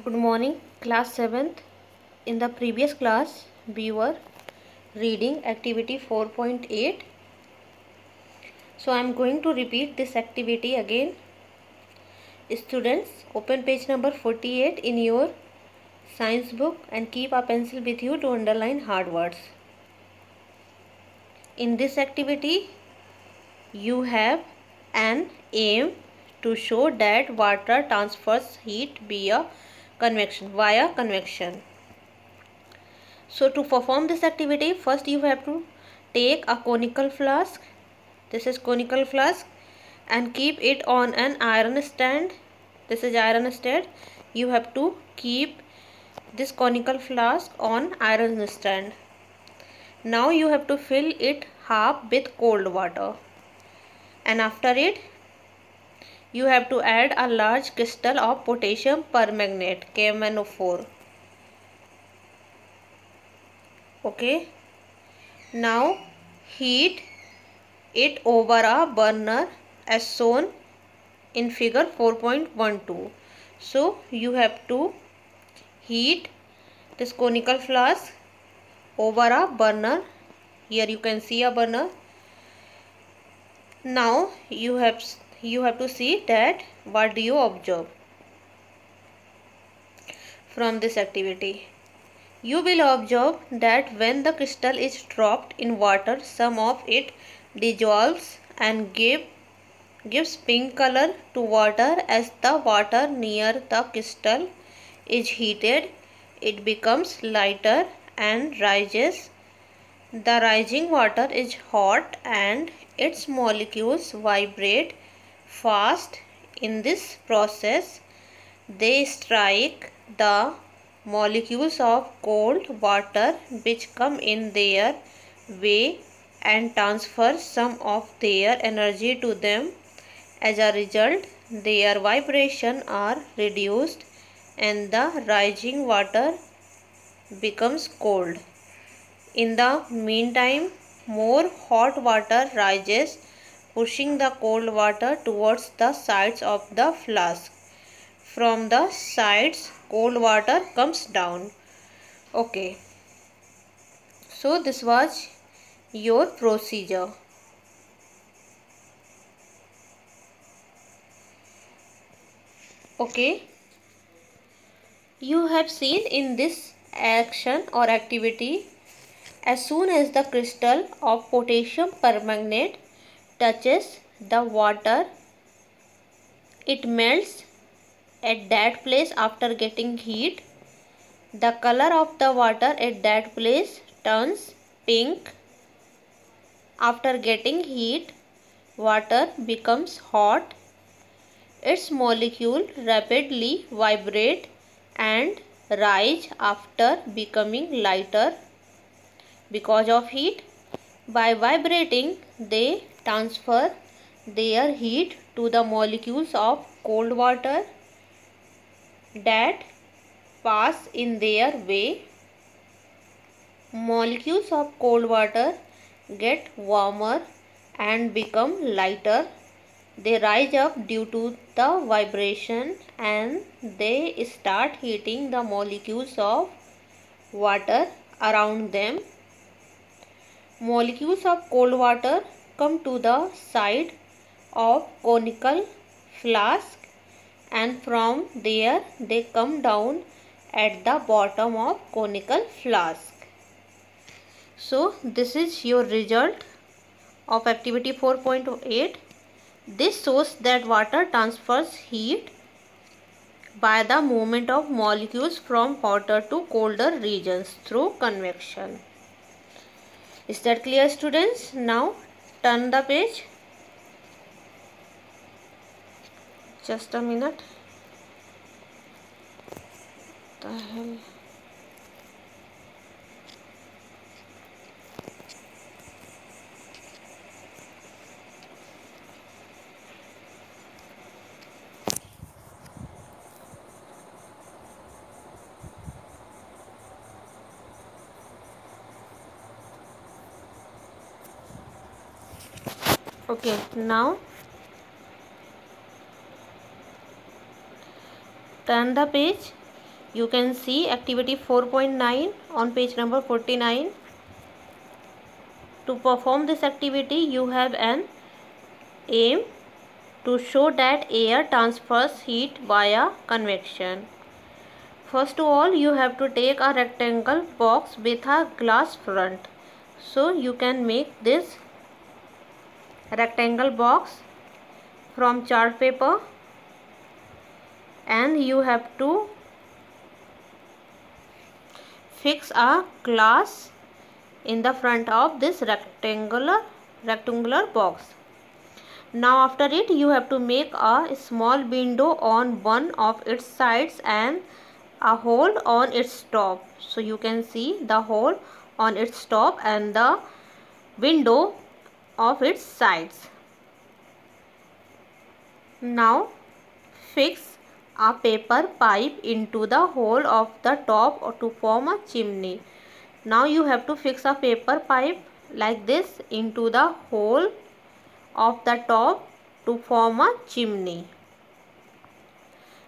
Good morning, class 7th. In the previous class, we were reading activity 4.8. So, I am going to repeat this activity again. Students, open page number 48 in your science book and keep a pencil with you to underline hard words. In this activity, you have an aim to show that water transfers heat via convection. So to perform this activity, first you have to take a conical flask. This is conical flask, and keep it on an iron stand. This is iron stand. You have to keep this conical flask on iron stand. Now you have to fill it half with cold water, and after it you have to add a large crystal of potassium permanganate KMnO4. Okay. Now heat it over a burner as shown in figure 4.12. So you have to heat this conical flask over a burner. Here you can see a burner. Now you have to see that what do you observe from this activity. You will observe that when the crystal is dropped in water, some of it dissolves and gives pink color to water. As the water near the crystal is heated, it becomes lighter and rises. The rising water is hot and its molecules vibrate fast. In this process, they strike the molecules of cold water which come in their way and transfer some of their energy to them. As a result, their vibrations are reduced and the rising water becomes cold. In the meantime, more hot water rises, pushing the cold water towards the sides of the flask. From the sides, cold water comes down. Okay. So this was your procedure. Okay. You have seen in this action or activity, as soon as the crystal of potassium permanganate touches the water, it melts at that place after getting heat. The color of the water at that place turns pink. After getting heat, water becomes hot. Its molecule rapidly vibrate and rise after becoming lighter because of heat. By vibrating, they transfer their heat to the molecules of cold water that pass in their way. Molecules of cold water get warmer and become lighter. They rise up due to the vibration and they start heating the molecules of water around them. Molecules of cold water come to the side of conical flask and from there they come down at the bottom of conical flask. So this is your result of activity 4.8. This shows that water transfers heat by the movement of molecules from hotter to colder regions through convection. Is that clear, students? Now turn the page. Just a minute. What the hell? Okay, now turn the page You can see activity 4.9 on page number 49. To perform this activity, you have an aim to show that air transfers heat via convection. First of all, you have to take a rectangle box with a glass front. So you can make this rectangle box from chart paper, and you have to fix a glass in the front of this rectangular box. Now after it, you have to make a small window on one of its sides and a hole on its top. So you can see the hole on its top and the window of its sides. Now fix a paper pipe into the hole of the top to form a chimney. Now you have to fix a paper pipe like this into the hole of the top to form a chimney.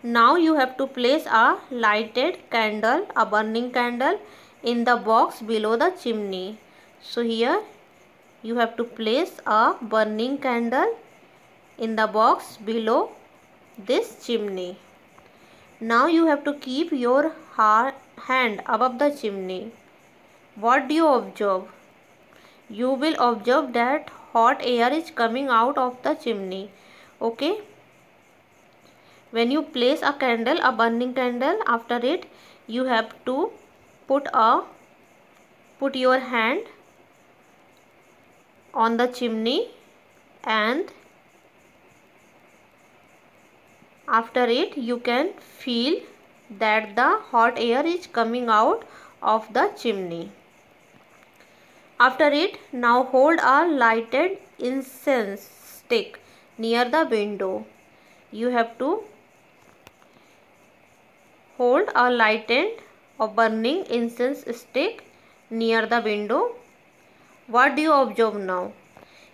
Now you have to place a lighted candle, a burning candle, in the box below the chimney. So here you have to place a burning candle in the box below this chimney. Now you have to keep your hand above the chimney. What do you observe? You will observe that hot air is coming out of the chimney. Okay. When you place a candle, a burning candle, after it you have to put your hand on the chimney, and after it you can feel that the hot air is coming out of the chimney. After it, now hold a lighted incense stick near the window. You have to hold a lighted or burning incense stick near the window. What do you observe now?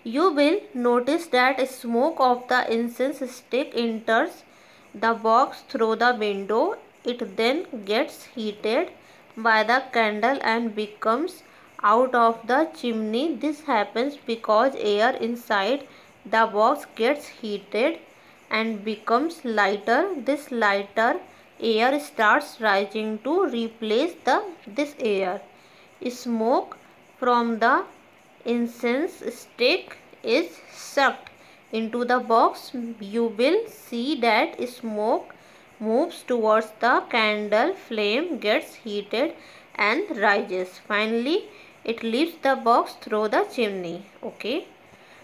You will notice that smoke of the incense stick enters the box through the window. It then gets heated by the candle and becomes out of the chimney. This happens because air inside the box gets heated and becomes lighter. This lighter air starts rising to replace this air. Smoke from the incense stick is sucked into the box. You will see that smoke moves towards the candle, flame gets heated and rises. Finally, it leaves the box through the chimney. Okay,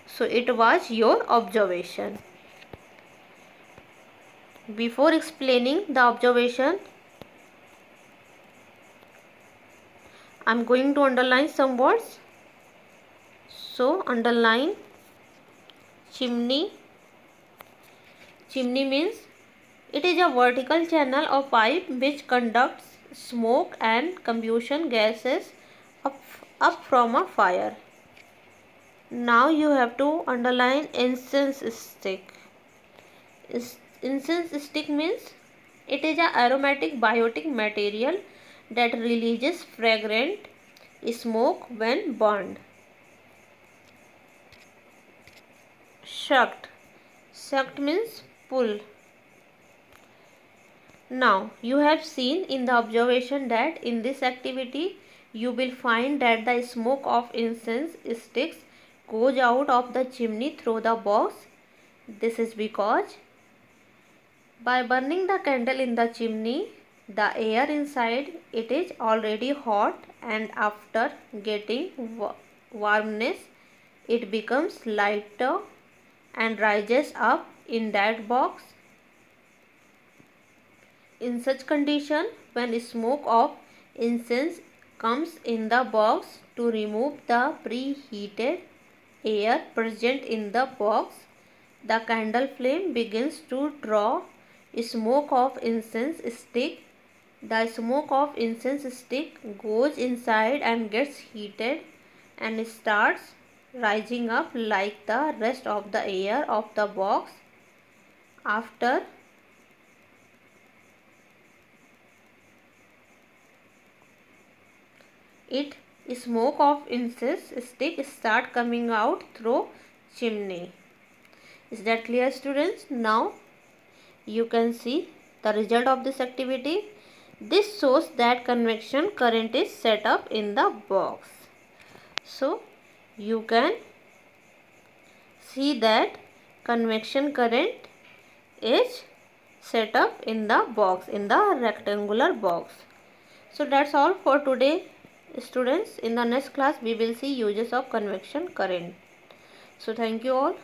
so it was your observation. Before explaining the observation, I am going to underline some words. So underline chimney. Chimney means it is a vertical channel or pipe which conducts smoke and combustion gases up from a fire. Now you have to underline incense stick. Incense stick means it is an aromatic biotic material that releases fragrant smoke when burned. Sucked. Sucked means pull. Now you have seen in the observation that in this activity you will find that the smoke of incense sticks goes out of the chimney through the box. This is because by burning the candle in the chimney, the air inside it is already hot, and after getting warmness it becomes lighter and rises up in that box. In such condition, when smoke of incense comes in the box to remove the preheated air present in the box, the candle flame begins to draw smoke of incense stick. The smoke of incense stick goes inside and gets heated and starts rising up like the rest of the air of the box. After it smoke of incense stick start coming out through chimney. Is that clear, students? Now you can see the result of this activity. This shows that convection current is set up in the box. So you can see that convection current is set up in the box, in the rectangular box. So that's all for today, students. In the next class we will see uses of convection current. So thank you all.